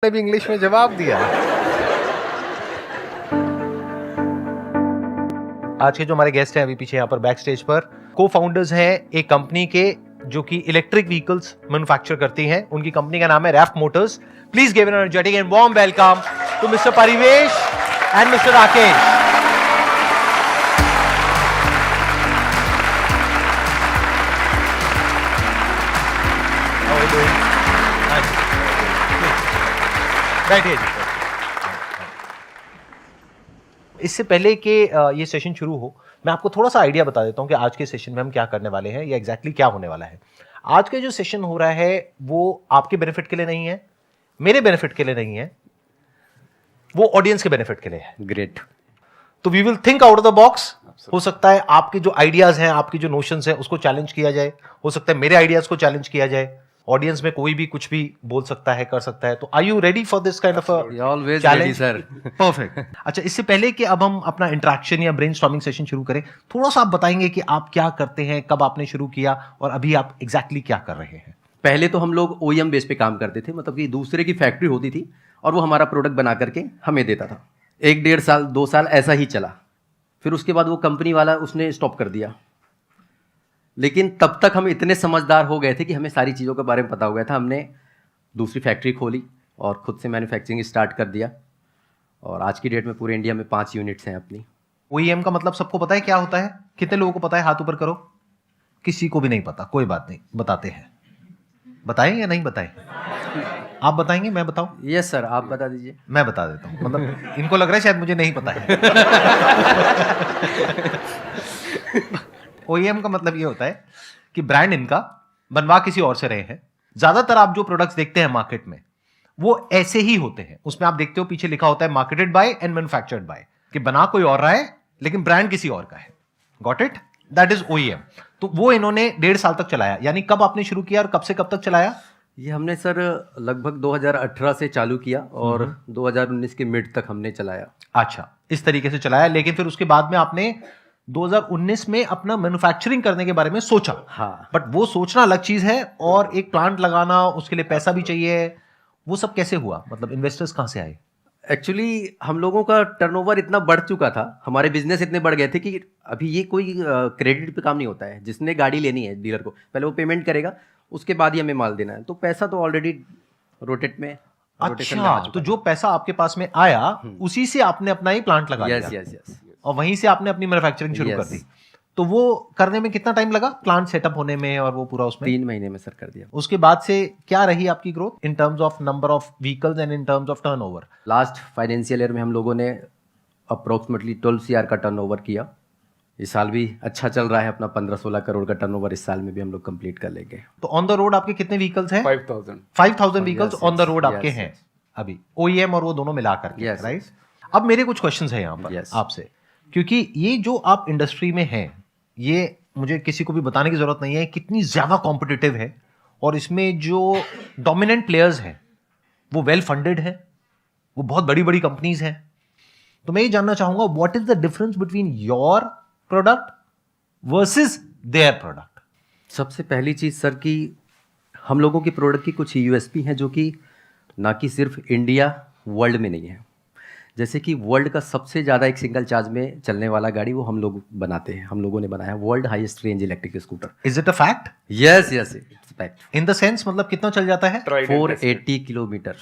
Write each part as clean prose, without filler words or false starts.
ने भी इंग्लिश में जवाब दिया। आज के जो हमारे गेस्ट हैं अभी पीछे यहाँ पर बैक स्टेज पर को फाउंडर्स हैं एक कंपनी के जो कि इलेक्ट्रिक व्हीकल्स मैन्युफैक्चर करती हैं। उनकी कंपनी का नाम है Raff motors. Please give an energetic and warm welcome to mister Parivesh and mister Rakesh. बैठिए जी। इससे पहले कि ये सेशन शुरू हो, मैं आपको थोड़ा सा आइडिया बता देता हूं कि आज के सेशन में हम क्या करने वाले हैं या एग्जैक्टली क्या होने वाला है। आज के जो सेशन हो रहा है वो आपके बेनिफिट के लिए नहीं है, मेरे बेनिफिट के लिए नहीं है, वो ऑडियंस के बेनिफिट के लिए है। ग्रेट। तो we will think out of the box. हो सकता है आपके जो आइडियाज हैं, आपकी जो नोशंस हैं, उसको चैलेंज किया जाए। हो सकता है मेरे आइडियाज को चैलेंज किया जाए। ऑडियंस में कोई भी कुछ भी बोल सकता है, कर सकता है। तो are you ready for this kind of always challenge ready sir. Perfect. अच्छा, इससे पहले कि अब हम अपना इंटरेक्शन या ब्रेनस्टॉर्मिंग सेशन शुरू करें, थोड़ा सा आप बताएंगे कि आप क्या करते हैं, कब आपने शुरू किया और अभी आप एग्जैक्टली क्या कर रहे हैं। पहले तो हम लोग OEM बेस पे काम करते थे, मतलब कि दूसरे की फैक्ट्री होती थी और वो हमारा प्रोडक्ट बना करके हमें देता था। 1-1.5 साल 2 साल ऐसा ही चला। फिर उसके बाद वो कंपनी वाला उसने स्टॉप कर दिया। लेकिन तब तक हम इतने समझदार हो गए थे कि हमें सारी चीज़ों के बारे में पता हो गया था। हमने दूसरी फैक्ट्री खोली और खुद से मैन्युफैक्चरिंग स्टार्ट कर दिया और आज की डेट में पूरे इंडिया में 5 यूनिट्स हैं अपनी। OEM का मतलब सबको पता है क्या होता है? कितने लोगों को पता है? हाथ ऊपर करो। किसी को भी नहीं पता, कोई बात नहीं, बताते हैं। बताएं या नहीं बताएं? आप बताएंगे, मैं बताऊं? यस सर, आप बता दीजिए। मैं बता देता हूं। मतलब इनको लग रहा है शायद मुझे नहीं पता है। OEM का मतलब ये होता है कि ब्रांड इनका बनवा किसी और से रहे हैं। ज्यादातर आप जो प्रोडक्ट्स देखते हैं मार्केट में वो ऐसे ही होते हैं। उसमें आप देखते हो पीछे लिखा होता है marketed bye and manufactured by, कि बना कोई और रहा है लेकिन ब्रांड किसी और का है। Got it? That is OEM। तो वो इन्होंने 1.5 साल तक चलाया। यानी कब आपने शुरू किया और कब से कब तक चलाया? ये हमने सर लगभग 2018 से चालू किया और 2019 के मिड तक हमने चलाया। अच्छा, इस तरीके से चलाया। लेकिन फिर उसके बाद में आपने 2019 में अपना मैन्युफैक्चरिंग करने के बारे में सोचा। हाँ। बट वो सोचना अलग चीज है और एक प्लांट लगाना, उसके लिए पैसा भी चाहिए। वो सब कैसे हुआ? मतलब इन्वेस्टर्स कहां से आए? एक्चुअली हम लोगों का टर्नओवर इतना बढ़ चुका था, हमारे बिजनेस इतने बढ़ गए थे कि अभी ये कोई क्रेडिट पे काम नहीं होता है। जिसने गाड़ी लेनी है डीलर को, पहले वो पेमेंट करेगा, उसके बाद ही हमें माल देना है। तो पैसा तो ऑलरेडी रोटेशन में आ अच्छा, चुका तो जो पैसा आपके पास में आया उसी से आपने अपना ही प्लांट लगा है। लिया यस यस यस। और वहीं से आपने अपनी मैन्युफैक्चरिंग शुरू कर Yes. दी। तो वो करने में कितना टाइम लगा, प्लांट सेटअप होने में और वो पूरा उसमें? 3 महीने में सर कर दिया। उसके बाद से क्या रही आपकी growth in terms of number of vehicles and in terms of turnover? Last financial year में हम लोगों ने अप्रोक्सीमेटली 12 CR का टर्नओवर किया। इस साल भी अच्छा चल रहा है, अपना 15-16 करोड़ का टर्नओवर इस साल में भी हम लोग कंप्लीट कर लेंगे। तो ऑन द रोड आपके कितने व्हीकल्स हैं? 5,000 vehicles Yes, on the yes, road आपके yes, हैं yes. अभी, OEM और वो दोनों मिलाकर के, Yes, राइट? अब मेरे कुछ क्वेश्चंस हैं यहाँ पर Yes. आपसे, क्योंकि ये जो आप इंडस्ट्री में हैं, ये मुझे किसी को भी बताने की जरूरत नहीं है कितनी ज्यादा कॉम्पिटिटिव है। और इसमें जो डोमिनेंट प्लेयर्स हैं वो वेल फंडेड है, वो बहुत बड़ी बड़ी कंपनीज हैं। तो मैं ये जानना चाहूंगा, what is the difference between your product versus their product? सबसे पहली चीज़ सर कि हम लोगों की प्रोडक्ट की कुछ USP हैं जो कि ना कि सिर्फ इंडिया, वर्ल्ड में नहीं है। जैसे कि वर्ल्ड का सबसे ज़्यादा एक सिंगल चार्ज में चलने वाला गाड़ी वो हम लोग बनाते हैं, हम लोगों ने बनाया, world highest range electric scooter. Is it a fact? Yes yes, it's fact. In the sense, मतलब कितना चल जाता है? 480 किलोमीटर।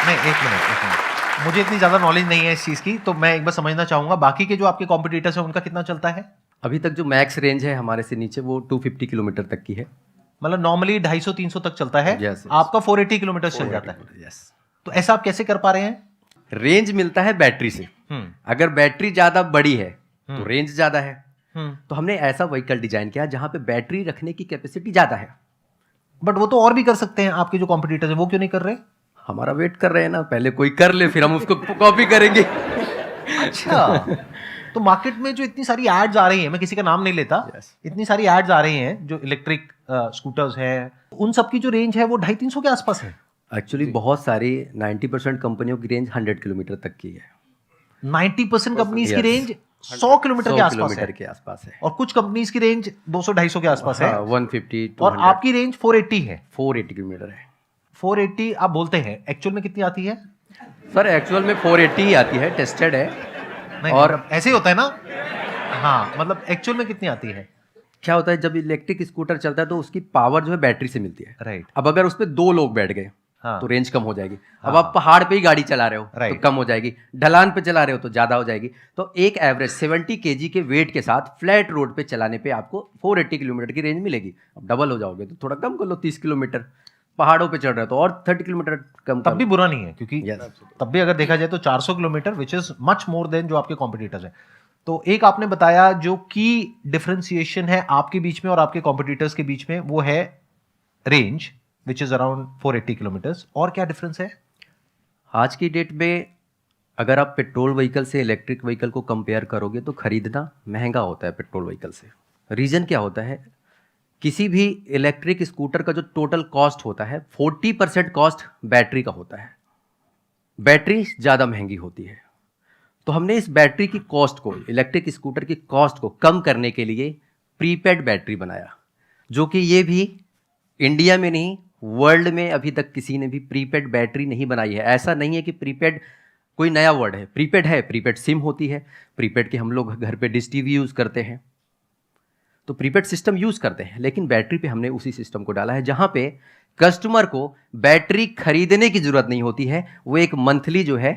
नहीं, एक मिनट, मुझे इतनी ज्यादा नॉलेज नहीं है इस चीज की, तो मैं एक बार समझना चाहूंगा बाकी के जो आपके कॉम्पिटिटर्स हैं उनका कितना चलता है? अभी तक जो मैक्स रेंज है हमारे से नीचे वो 250 किलोमीटर तक की है। मतलब नॉर्मली 250-300 तक चलता है। Yes, yes. आपका 480 किलोमीटर चल जाता है। यस। तो ऐसा आप कैसे कर पा रहे हैं? रेंज मिलता है बैटरी से। अगर बैटरी ज्यादा बड़ी है तो रेंज ज्यादा है। तो हमने ऐसा व्हीकल डिजाइन किया जहां पे बैटरी रखने की कैपेसिटी ज्यादा है। बट वो तो और भी कर सकते हैं, आपके जो कॉम्पिटिटर्स हैं वो क्यों नहीं कर रहे? हमारा वेट कर रहे हैं ना, पहले कोई कर ले फिर हम उसको कॉपी करेंगे। अच्छा, तो मार्केट में जो इतनी सारी एड्स आ रही हैं, मैं किसी का नाम नहीं लेता, Yes. इतनी सारी एड्स आ रही हैं जो इलेक्ट्रिक स्कूटर्स हैं, उन सब की जो रेंज है वो 250-300 के आसपास है। एक्चुअली बहुत सारी 90% कंपनियों की रेंज 100 किलोमीटर तक की है। 90% कंपनीज की Yes. रेंज 100 किलोमीटर के 100 आसपास किलोमीटर है। के आसपास है। और कुछ कंपनीज की रेंज 200-250 के आसपास है, 150 और 200 आपकी रेंज 480 है। 480 किलोमीटर है 480 आप बोलते हैं, एक्चुअल में कितनी आती है? सर। एक्चुअल में 480 ही आती है, टेस्टेड है। नहीं, और मतलब ऐसे ही होता है ना। हाँ, मतलब एक्चुअल में कितनी आती है? क्या होता है, जब इलेक्ट्रिक स्कूटर चलता है तो उसकी पावर जो है बैटरी से मिलती है। राइट। अब अगर उस पे 2 लोग बैठ गए हाँ। तो रेंज कम हो जाएगी। अब हाँ। आप पहाड़ पे ही गाड़ी चला रहे हो तो Right. कम हो जाएगी, ढलान पे चला रहे हो तो ज्यादा हो जाएगी। तो एक एवरेज 70 kg के वेट के साथ फ्लैट रोड पे चलाने पे आपको 480 किलोमीटर की रेंज मिलेगी। अब डबल हो जाओगे तो थोड़ा कम कर लो, 30 किलोमीटर। पहाड़ों पे चढ़ रहे हो तो और 30 किलोमीटर कम तब कर भी लो। बुरा नहीं है, क्योंकि Yes. तब भी अगर देखा जाए तो 400 kilometre which is much more than जो आपके कॉम्पिटिटर्स हैं। तो एक आपने बताया जो की डिफरेंशिएशन है आपके बीच में और आपके कॉम्पिटिटर्स के बीच में, वो है range which is around 480 kilometres. और क्या डिफरेंस है? आज की डेट में अगर आप पेट्रोल व्हीकल से इलेक्ट्रिक व्हीकल को कंपेयर करोगे तो खरीदना महंगा होता है पेट्रोल व्हीकल से। रीज़न क्या होता है, किसी भी इलेक्ट्रिक स्कूटर का जो टोटल कॉस्ट होता है 40% कॉस्ट बैटरी का होता है। बैटरी ज़्यादा महंगी होती है। तो हमने इस बैटरी की कॉस्ट को, इलेक्ट्रिक स्कूटर की कॉस्ट को कम करने के लिए प्रीपेड बैटरी बनाया, जो कि ये भी इंडिया में नहीं, वर्ल्ड में अभी तक किसी ने भी प्रीपेड बैटरी नहीं बनाई है। ऐसा नहीं है कि प्रीपेड कोई नया वर्ड है। प्रीपेड है, प्रीपेड सिम होती है। प्रीपेड के हम लोग घर पे डिश टीवी यूज़ करते हैं, तो प्रीपेड सिस्टम यूज़ करते हैं। लेकिन बैटरी पे हमने उसी सिस्टम को डाला है जहाँ पे कस्टमर को बैटरी खरीदने की ज़रूरत नहीं होती है। वो एक मंथली जो है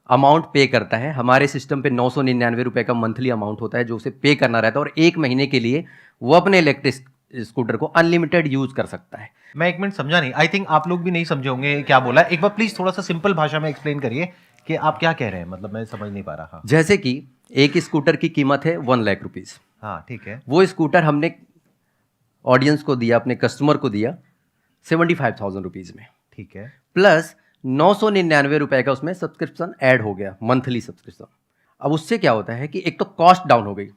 अमाउंट पे करता है। हमारे सिस्टम पे 999 रुपये का मंथली अमाउंट होता है जो उसे पे करना रहता है, और 1 महीने के लिए वो अपने इलेक्ट्रिक स्कूटर को अनलिमिटेड यूज़ कर सकता है। मैं 1 मिनट समझा नहीं, आई थिंक आप लोग भी नहीं समझे होंगे क्या बोला। एक बार प्लीज थोड़ा सा सिंपल भाषा में एक्सप्लेन करिए कि आप क्या कह रहे हैं, मतलब मैं समझ नहीं पा रहा। जैसे कि एक स्कूटर की कीमत है 1 लाख रुपीज़। हाँ, ठीक है। वो स्कूटर हमने ऑडियंस को दिया, अपने कस्टमर को दिया 75,000 रुपीज़ में, ठीक है। प्लस 999 रुपए का उसमें सब्सक्रिप्शन ऐड हो गया, मंथली सब्सक्रिप्शन। अब उससे क्या होता है कि एक तो कॉस्ट डाउन हो गई,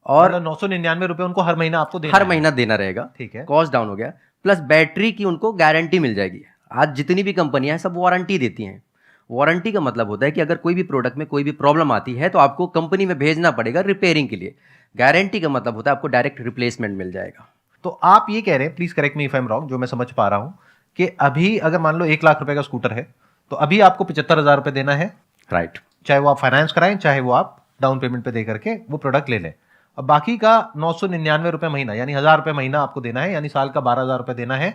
और 999 रुपए उनको हर महीना आपको देना हर है। महीना देना रहेगा। ठीक है। कॉस्ट डाउन हो गया, प्लस बैटरी की उनको गारंटी मिल जाएगी। आज जितनी भी कंपनियां हैं सब वारंटी देती हैं। वारंटी का मतलब होता है कि अगर कोई भी प्रोडक्ट में कोई भी प्रॉब्लम आती है तो आपको कंपनी में भेजना पड़ेगा रिपेयरिंग के लिए। गारंटी का मतलब होता है आपको डायरेक्ट रिप्लेसमेंट मिल जाएगा। तो आप ये कह रहे हैं, please correct me if I am wrong, जो मैं समझ पा रहा हूं कि अभी अगर मान लो 1 लाख रुपए का स्कूटर है तो अभी आपको 75,000 रुपए देना है, राइट। चाहे वो आप फाइनेंस कराएं, चाहे वो आप डाउन पेमेंट पे दे करके वो प्रोडक्ट ले लें। अब बाकी का 999 रुपए महीना, यानी 1,000 रुपए महीना आपको देना है, यानी साल का 12,000 रुपए देना है।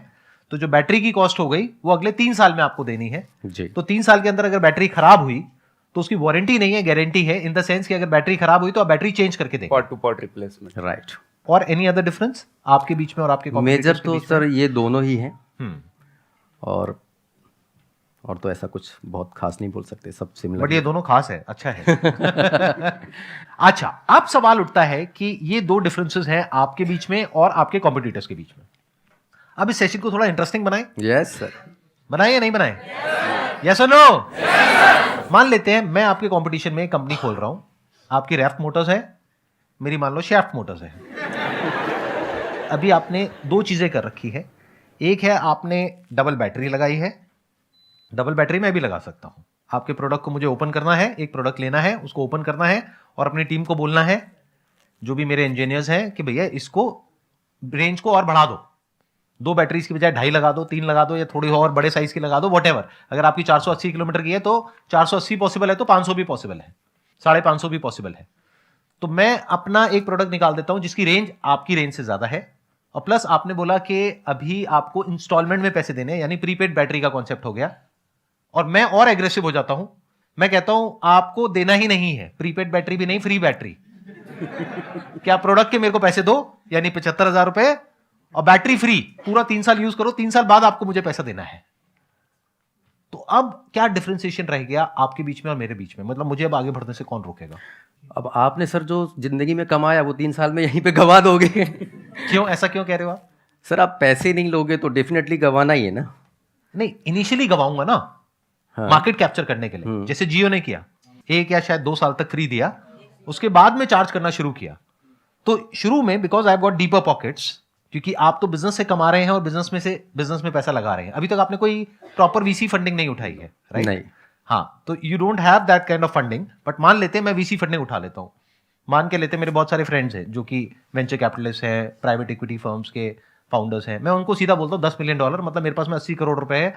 तो जो बैटरी की कॉस्ट हो गई वो अगले 3 साल में आपको देनी है जी। तो 3 साल के अंदर अगर बैटरी खराब हुई तो उसकी वारंटी नहीं है, गारंटी है, इन द सेंस कि अगर बैटरी खराब हुई तो आप बैटरी चेंज करके देंगे। Part two part replacement. Right. और एनी अदर डिफरेंस आपके बीच में और आपके मेजर competitors के तो बीच में? सर ये दोनों ही हैं, हम्म। और तो ऐसा कुछ बहुत खास नहीं बोल सकते, सब सिमिलर। बट ये दोनों खास है, अच्छा है। अच्छा, अब सवाल उठता है कि ये 2 डिफरेंसेस हैं आपके बीच में और आपके कॉम्पिटिटर्स के बीच में। अब इस सेशन को थोड़ा इंटरेस्टिंग बनाएं। Yes sir. बनाएं या नहीं बनाएं? यस और नो? मान लेते हैं मैं आपके कंपटीशन में एक कंपनी खोल रहा हूं, आपकी रैफ्ट मोटर्स है, मेरी मान लो शैफ्ट मोटर्स है। अभी आपने 2 चीजें कर रखी है। एक है आपने डबल बैटरी लगाई है, डबल बैटरी मैं भी लगा सकता हूं। आपके प्रोडक्ट को मुझे ओपन करना है, एक प्रोडक्ट लेना है, उसको ओपन करना है और अपनी टीम को बोलना है, जो भी मेरे इंजीनियर्स हैं, कि भैया इसको रेंज को और बढ़ा दो, 2 बैटरीज की बजाय 2.5 लगा दो, 3 लगा दो, या थोड़ी और बड़े साइज की लगा दो, वॉटेवर। अगर आपकी 480 किलोमीटर की है तो 480 पॉसिबल है तो 500 भी पॉसिबल है, 550 भी पॉसिबल है। तो मैं अपना एक प्रोडक्ट निकाल देता हूं जिसकी रेंज आपकी रेंज से ज्यादा है, और प्लस आपने बोला कि अभी आपको इंस्टॉलमेंट में पैसे देने, यानी प्रीपेड बैटरी का कॉन्सेप्ट हो गया। और मैं और एग्रेसिव हो जाता हूं, मैं कहता हूं आपको देना ही नहीं है प्रीपेड बैटरी भी नहीं, फ्री बैटरी। क्या प्रोडक्ट के मेरे को पैसे दो, यानी 75,000 रुपए और बैटरी फ्री, पूरा 3 साल यूज करो, 3 साल बाद आपको मुझे पैसा देना है। तो अब क्या डिफरेंशिएशन रह गया आपके बीच में और मेरे बीच में? मतलब मुझे अब आगे बढ़ने से कौन रोकेगा? अब आपने सर जो जिंदगी में कमाया वो 3 साल में यहीं पे गवा दोगे। क्यों, ऐसा क्यों कह रहे हो आप? सर आप पैसे नहीं लोगे तो डेफिनेटली गवाना ही है ना। नहीं, इनिशियली गवाऊंगा ना, हाँ। मार्केट कैप्चर करने के लिए, जैसे जियो ने किया, 1 या शायद 2 साल तक फ्री दिया, उसके बाद में चार्ज करना शुरू किया। तो शुरू में because I got deeper pockets, क्योंकि आप तो बिजनेस से कमा रहे हैं और बिजनेस में पैसा लगा रहे हैं। अभी तक आपने कोई प्रॉपर वीसी फंडिंग नहीं उठाई है, राइट? नहीं। हाँ, तो you don't have that kind of funding, but मान लेते हैं मैं वीसी फंडिंग उठा लेता हूं, मान के लेते मेरे बहुत सारे फ्रेंड्स हैं जो कि वेंचर कैपिटलिस्ट हैं, प्राइवेट इक्विटी फर्म्स के फाउंडर्स हैं, मैं उनको सीधा बोलता हूँ $10 मिलियन, मतलब मेरे पास में 80 करोड़ रुपए है,